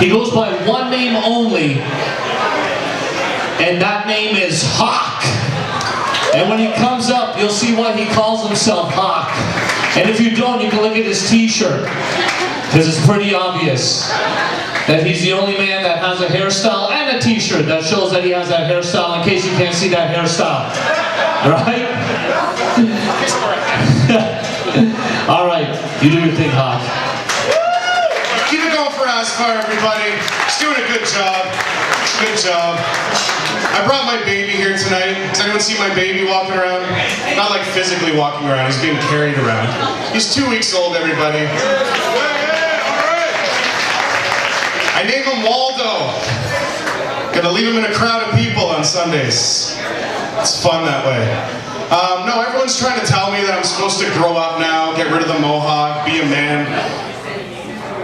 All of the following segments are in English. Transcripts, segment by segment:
He goes by one name only, and that name is Hawk. And when he comes up, you'll see why he calls himself Hawk. And if you don't, you can look at his t-shirt, because it's pretty obvious that he's the only man that has a hairstyle and a t-shirt that shows that he has that hairstyle, in case you can't see that hairstyle. Right? All right, you do your thing, Hawk. Keep it going for Asfar, everybody. He's doing a good job. Good job. I brought my baby here tonight. Does anyone see my baby walking around? Not like physically walking around, he's being carried around. He's 2 weeks old, everybody. I named him Waldo. Gonna leave him in a crowd of people on Sundays. It's fun that way. No, everyone's trying to tell me that I'm supposed to grow up now, get rid of the mohawk, be a man.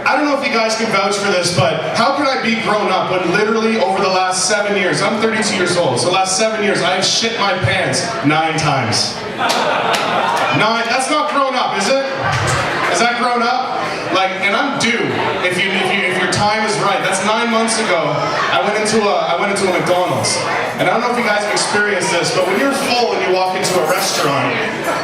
I don't know if you guys can vouch for this, but how can I be grown up when literally over the last 7 years, I'm 32 years old, so the last 7 years I have shit my pants 9 times. 9, that's not grown up, is it? Is that grown up? Like, and I'm due, if your time is right. That's 9 months ago, I went into a McDonald's. And I don't know if you guys have experienced this, but when you're full and you walk into a restaurant,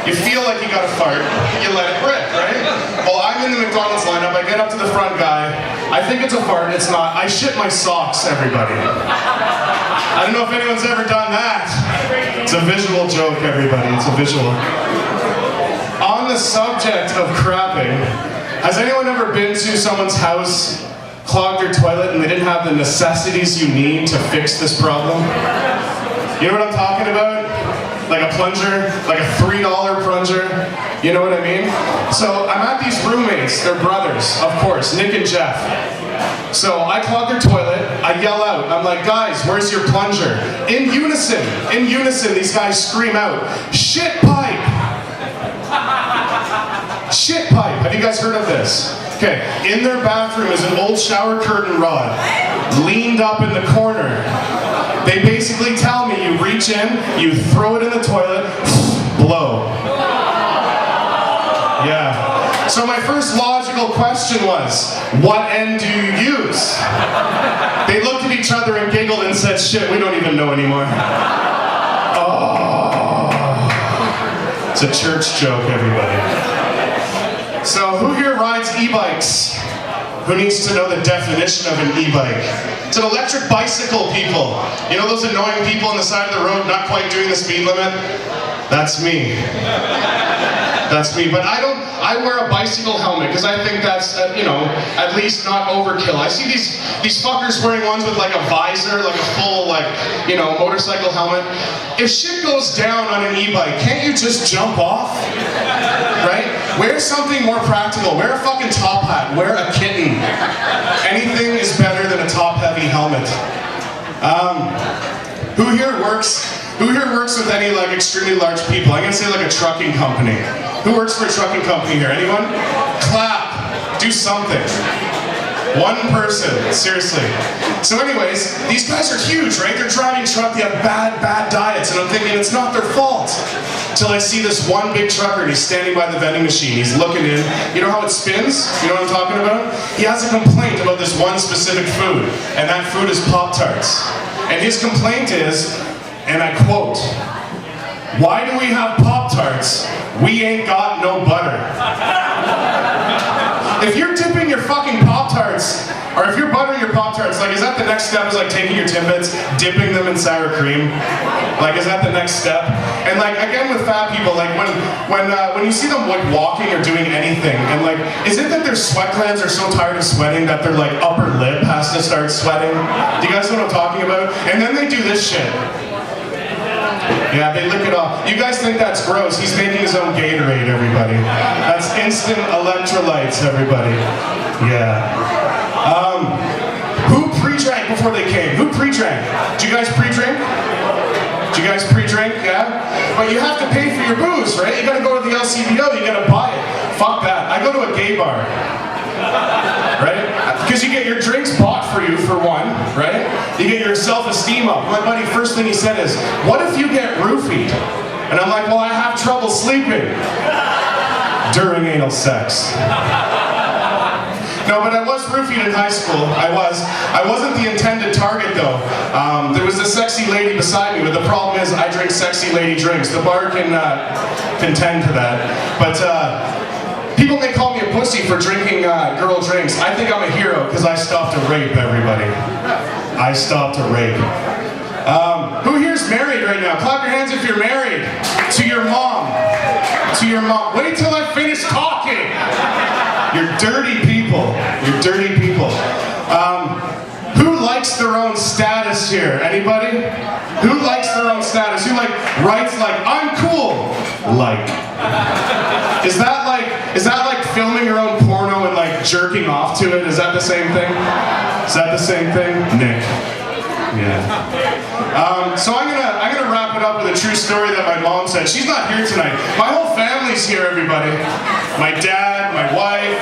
you feel like you got a fart, you let it rip, right? Well, I'm in the McDonald's lineup, I get up to the front guy, I think it's a fart, it's not. I shit my socks, everybody. I don't know if anyone's ever done that. It's a visual joke, everybody, it's a visual. On the subject of crapping, has anyone ever been to someone's house, clogged their toilet, and they didn't have the necessities you need to fix this problem? You know what I'm talking about? Like a plunger, like a $3 plunger. You know what I mean? So I'm at these roommates, they're brothers, of course, Nick and Jeff. So I clog their toilet, I yell out, I'm like, guys, where's your plunger? In unison, these guys scream out, shit pipe! Shit pipe, have you guys heard of this? Okay, in their bathroom is an old shower curtain rod, leaned up in the corner. They basically tell me you reach in, you throw it in the toilet, blow. Yeah. So my first logical question was, what end do you use? They looked at each other and giggled and said, shit, we don't even know anymore. Oh. It's a church joke, everybody. So who here rides e-bikes? Who needs to know the definition of an e-bike? It's an electric bicycle, people. You know those annoying people on the side of the road not quite doing the speed limit? That's me. That's me. But I wear a bicycle helmet because I think that's, at least not overkill. I see these fuckers wearing ones with like a visor, like a full, motorcycle helmet. If shit goes down on an e-bike, can't you just jump off? Right? Wear something more practical. Wear a fucking top hat. Wear a kitten. Anything is better than a top-heavy helmet. Who here works with any extremely large people? I'm gonna say a trucking company. Who works for a trucking company here? Anyone? Clap. Do something. One person, seriously. So anyways, these guys are huge, right? They're driving truck, they have bad diets, and I'm thinking it's not their fault. Till I see this one big trucker, and he's standing by the vending machine, he's looking in. You know how it spins? You know what I'm talking about? He has a complaint about this one specific food, and that food is Pop-Tarts. And his complaint is, and I quote, "Why do we have Pop-Tarts? We ain't got no butter." If you're dipping your fucking Pop-Tarts, or if you're buttering your Pop-Tarts, is that the next step, is taking your Timbits, dipping them in sour cream? Is that the next step? And again with fat people, when you see them walking or doing anything, and is it that their sweat glands are so tired of sweating that their upper lip has to start sweating? Do you guys know what I'm talking about? And then they do this shit. Yeah, they lick it off. You guys think that's gross. He's making his own Gatorade, everybody. That's instant electrolytes, everybody. Yeah. Who pre-drank before they came? Who pre-drank? Did you guys pre-drink? Did you guys pre-drink? Yeah? But you have to pay for your booze, right? You gotta go to the LCBO, you gotta buy it. Fuck that. I go to a gay bar. Right? Because you get your drinks bought for you, for one, right? You get your self-esteem up. My buddy, first thing he said is, what if you get roofied? And I'm like, well, I have trouble sleeping during anal sex. No, but I was roofied in high school. I was. I wasn't the intended target, though. There was a sexy lady beside me, but the problem is I drink sexy lady drinks. The bar can tend to that. But people may call me a pussy for drinking girl drinks. I think I'm a hero because I stopped a rape, everybody. I stopped a rape. Who here's married right now? Clap your hands if you're married. To your mom. To your mom. Wait till I finish talking. You're dirty people. You're dirty people. Who likes their own status here? Anybody? Who likes their own status? Who writes I'm cool? Is that like filming your own porno and jerking off to it? Is that the same thing? Is that the same thing? Nick. Yeah. So I'm gonna wrap it up with a true story that my mom said. She's not here tonight. My whole family's here, everybody. My dad, my wife,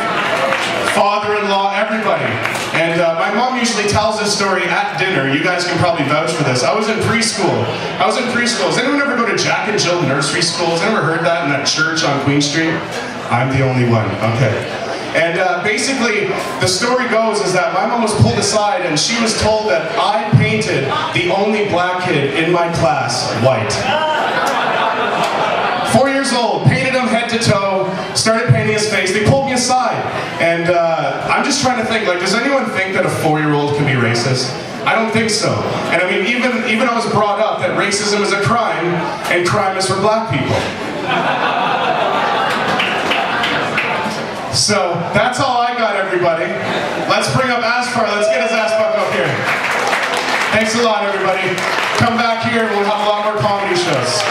father-in-law, everybody. And my mom usually tells this story at dinner. You guys can probably vouch for this. I was in preschool. Does anyone ever go to Jack and Jill nursery school? Has anyone ever heard that in that church on Queen Street? I'm the only one. Okay. And basically, the story goes is that my mom was pulled aside and she was told that I painted the only black kid in my class white. 4 years old, painted him head to toe, started painting his face. They pulled me aside. And I'm just trying to think, does anyone think that a 4-year-old can be racist? I don't think so. And I mean, even I was brought up that racism is a crime, and crime is for black people. So, that's all I got, everybody. Let's bring up Aspar. Let's get his ass back up here. Thanks a lot, everybody. Come back here and we'll have a lot more comedy shows.